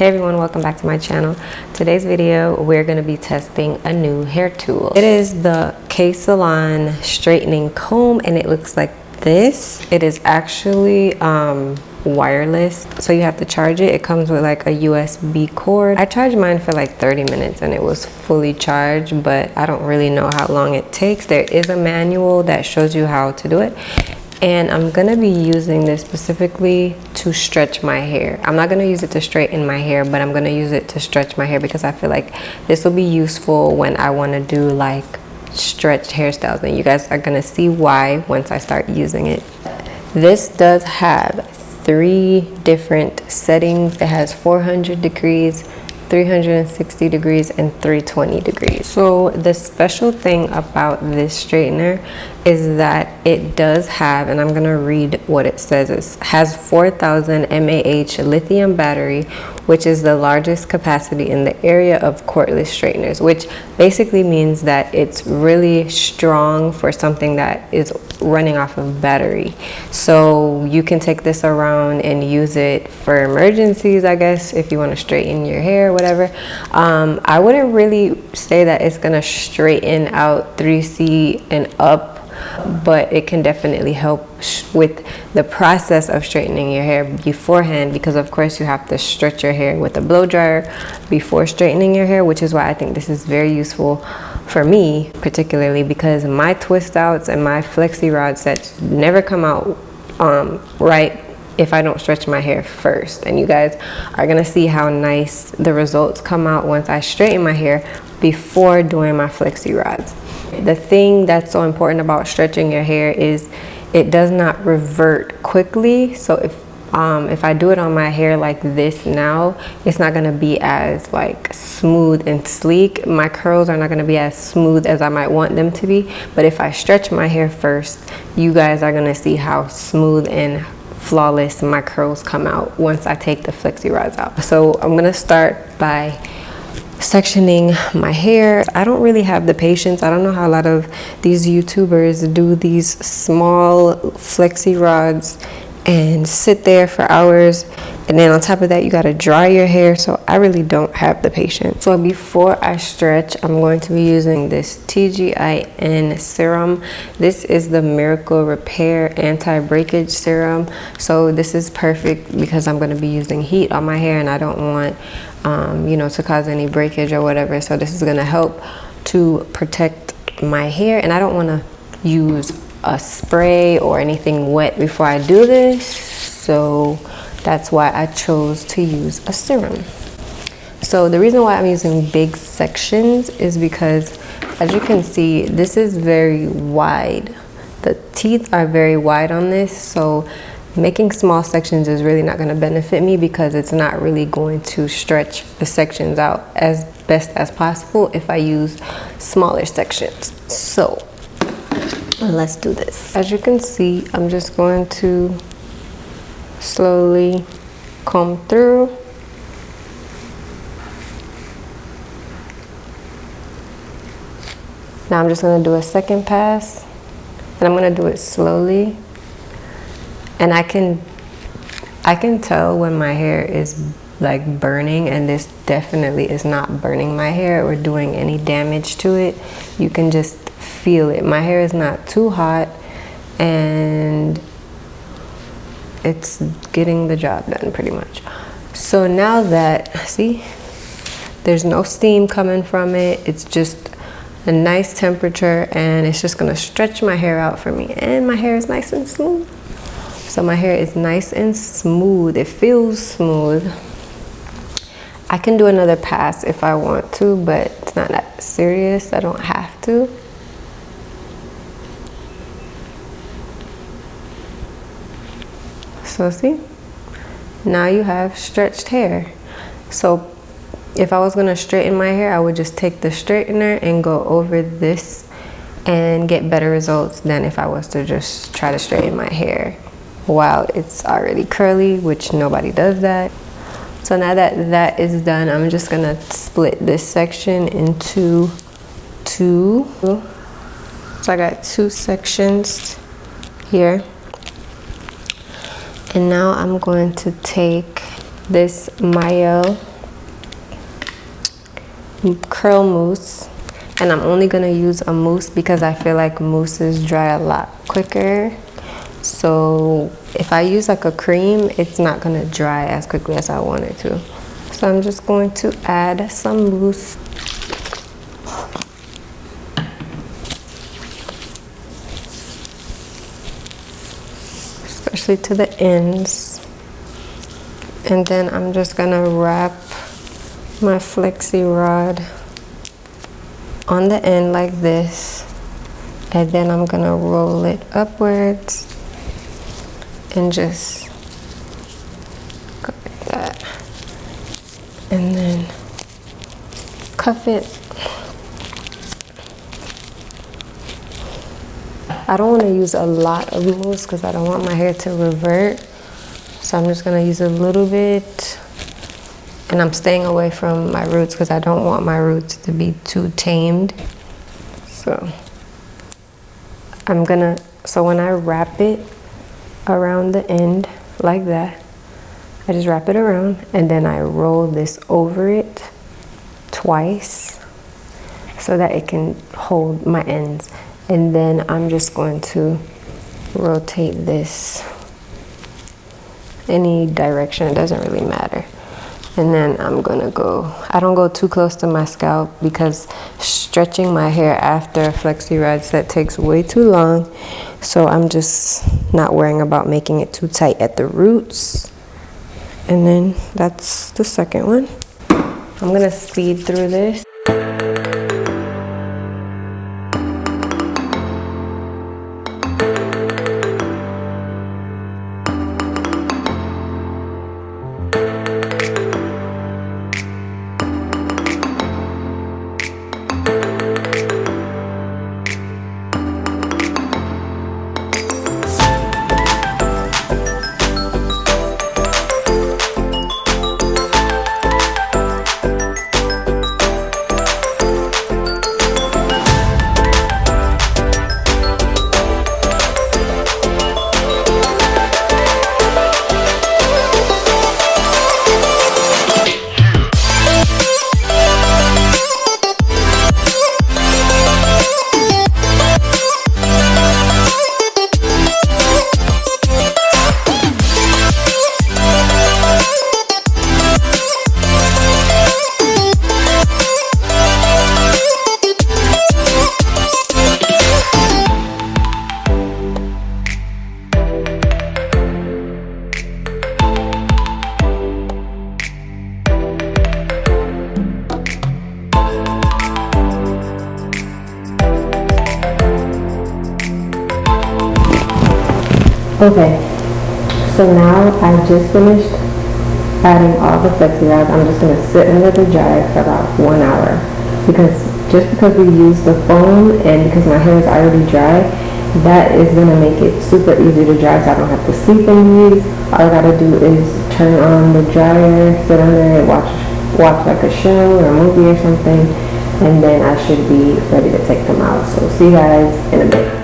Hey everyone, welcome back to my channel. Today's video we're going to be testing a new hair tool. It is the K-Salon straightening comb and it looks like this. It is actually wireless, so you have to charge it. It comes with like a USB cord. I charged mine for like 30 minutes and it was fully charged, but I don't really know how long it takes. There is a manual that shows you how to do it. And I'm gonna be using this specifically to stretch my hair. I'm not gonna use it to straighten my hair, but I'm gonna use it to stretch my hair because I feel like this will be useful when I wanna do like stretched hairstyles. And you guys are gonna see why once I start using it. This does have 3 different settings. It has 400 degrees, 360 degrees, and 320 degrees. So the special thing about this straightener is that it does have, and I'm gonna read what it says, it has 4,000 mAh lithium battery, which is the largest capacity in the area of cordless straighteners, which basically means that it's really strong for something that is running off of battery. So you can take this around and use it for emergencies, I guess, if you want to straighten your hair, whatever. I wouldn't really say that it's gonna straighten out 3C and up, but it can definitely help with the process of straightening your hair beforehand, because of course you have to stretch your hair with a blow dryer before straightening your hair, which is why I think this is very useful for me particularly, because my twist outs and my flexi rod sets never come out right if I don't stretch my hair first. And you guys are gonna see how nice the results come out once I straighten my hair before doing my flexi rods. The thing that's so important about stretching your hair is it does not revert quickly. So if I do it on my hair like this now, it's not gonna be as like smooth and sleek. My curls are not gonna be as smooth as I might want them to be. But if I stretch my hair first, you guys are gonna see how smooth and flawless my curls come out once I take the flexi rods out. So I'm gonna start by sectioning my hair. I don't really have the patience. I don't know how a lot of these YouTubers do these small flexi rods and sit there for hours, and then on top of that you got to dry your hair. So I really don't have the patience. So before I stretch, I'm going to be using this TGIN serum. This is the Miracle Repair Anti-Breakage Serum. So this is perfect because I'm going to be using heat on my hair and I don't want you know, to cause any breakage or whatever. So this is going to help to protect my hair, and I don't want to use a spray or anything wet before I do this, so that's why I chose to use a serum. So the reason why I'm using big sections is because, as you can see, this is very wide. The teeth are very wide on this, so making small sections is really not going to benefit me because it's not really going to stretch the sections out as best as possible if I use smaller sections. So let's do this. As you can see, I'm just going to slowly comb through. Now I'm just going to do a second pass, and I'm going to do it slowly. And I can tell when my hair is like burning, and this definitely is not burning my hair or doing any damage to it. You can just feel it. My hair is not too hot and it's getting the job done pretty much. So now that, see, there's no steam coming from it, it's just a nice temperature, and it's just gonna stretch my hair out for me, and my hair is nice and smooth. So my hair is nice and smooth. It feels smooth. I can do another pass if I want to, but it's not that serious. I don't have to. So see, now you have stretched hair. So if I was gonna straighten my hair, I would just take the straightener and go over this and get better results than if I was to just try to straighten my hair while it's already curly, which nobody does that. So now that that is done, I'm just gonna split this section into 2. So I got 2 sections here. And now I'm going to take this Mayo curl mousse, and I'm only gonna use a mousse because I feel like mousses dry a lot quicker. So if I use like a cream, it's not gonna dry as quickly as I want it to. So I'm just going to add some mousse. Especially to the ends. And then I'm just gonna wrap my flexi rod on the end like this. And then I'm gonna roll it upwards and just go like that. And then cuff it. I don't want to use a lot of mousse because I don't want my hair to revert. So I'm just going to use a little bit. And I'm staying away from my roots because I don't want my roots to be too tamed. So so when I wrap it around the end like that, I just wrap it around and then I roll this over it twice so that it can hold my ends. And then I'm just going to rotate this any direction, it doesn't really matter. And then I don't go too close to my scalp because stretching my hair after a flexi rod set takes way too long. So I'm just not worrying about making it too tight at the roots. And then that's the second one. I'm gonna speed through this. Okay, so now I just finished adding all the flexi rods. I'm just going to sit and let it dry for about 1 hour because we use the foam and because my hair is already dry, that is going to make it super easy to dry so I don't have to sleep in these. All I got to do is turn on the dryer, sit on there and watch like a show or a movie or something, and then I should be ready to take them out. So see you guys in a bit.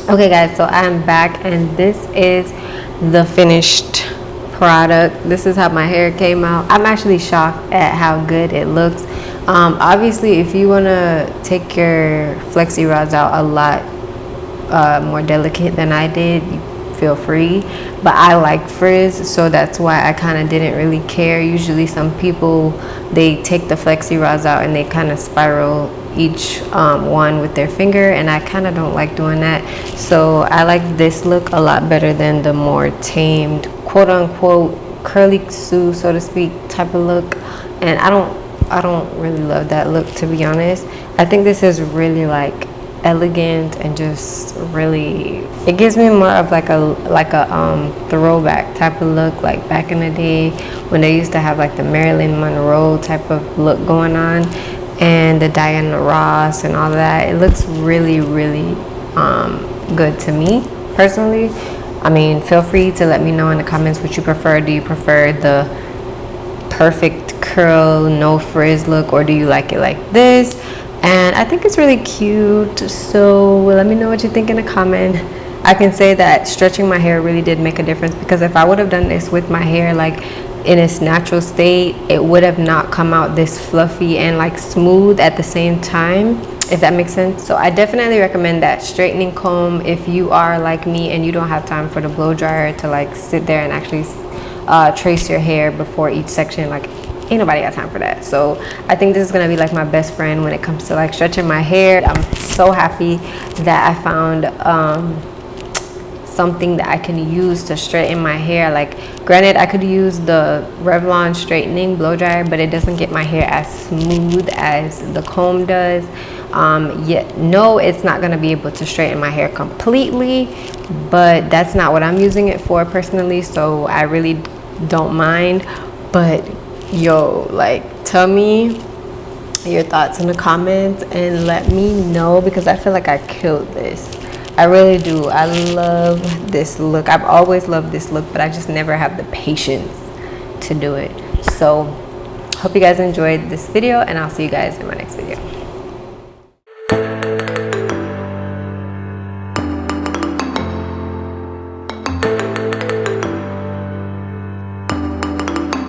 Okay guys, so I'm back and this is the finished product. This is how my hair came out. I'm actually shocked at how good it looks. Obviously, if you want to take your flexi rods out a lot more delicate than I did, feel free, but I like frizz, so that's why I kind of didn't really care. Usually some people, they take the flexi rods out and they kind of spiral each one with their finger, and I kind of don't like doing that. So I like this look a lot better than the more tamed, quote unquote, curly Sue, so to speak, type of look. And I don't really love that look, to be honest. I think this is really like elegant and just really, it gives me more of like a throwback type of look, like back in the day when they used to have like the Marilyn Monroe type of look going on, and the Diana Ross and all that. It looks really good to me personally. I mean, feel free to let me know in the comments what you prefer. Do you prefer the perfect curl, no frizz look, or do you like it like this? And I think it's really cute, so let me know what you think in the comment. I can say that stretching my hair really did make a difference, because if I would have done this with my hair like in its natural state, it would have not come out this fluffy and like smooth at the same time, if that makes sense. So I definitely recommend that straightening comb if you are like me and you don't have time for the blow dryer to like sit there and actually trace your hair before each section. Like, ain't nobody got time for that. So I think this is gonna be like my best friend when it comes to like stretching my hair. I'm so happy that I found something that I can use to straighten my hair. Like, granted, I could use the Revlon straightening blow dryer, but it doesn't get my hair as smooth as the comb does. No, it's not gonna be able to straighten my hair completely, but that's not what I'm using it for personally, so I really don't mind. But yo, like, tell me your thoughts in the comments and let me know, because I feel like I killed this. I really do. I love this look. I've always loved this look, but I just never have the patience to do it. So hope you guys enjoyed this video, and I'll see you guys in my next video.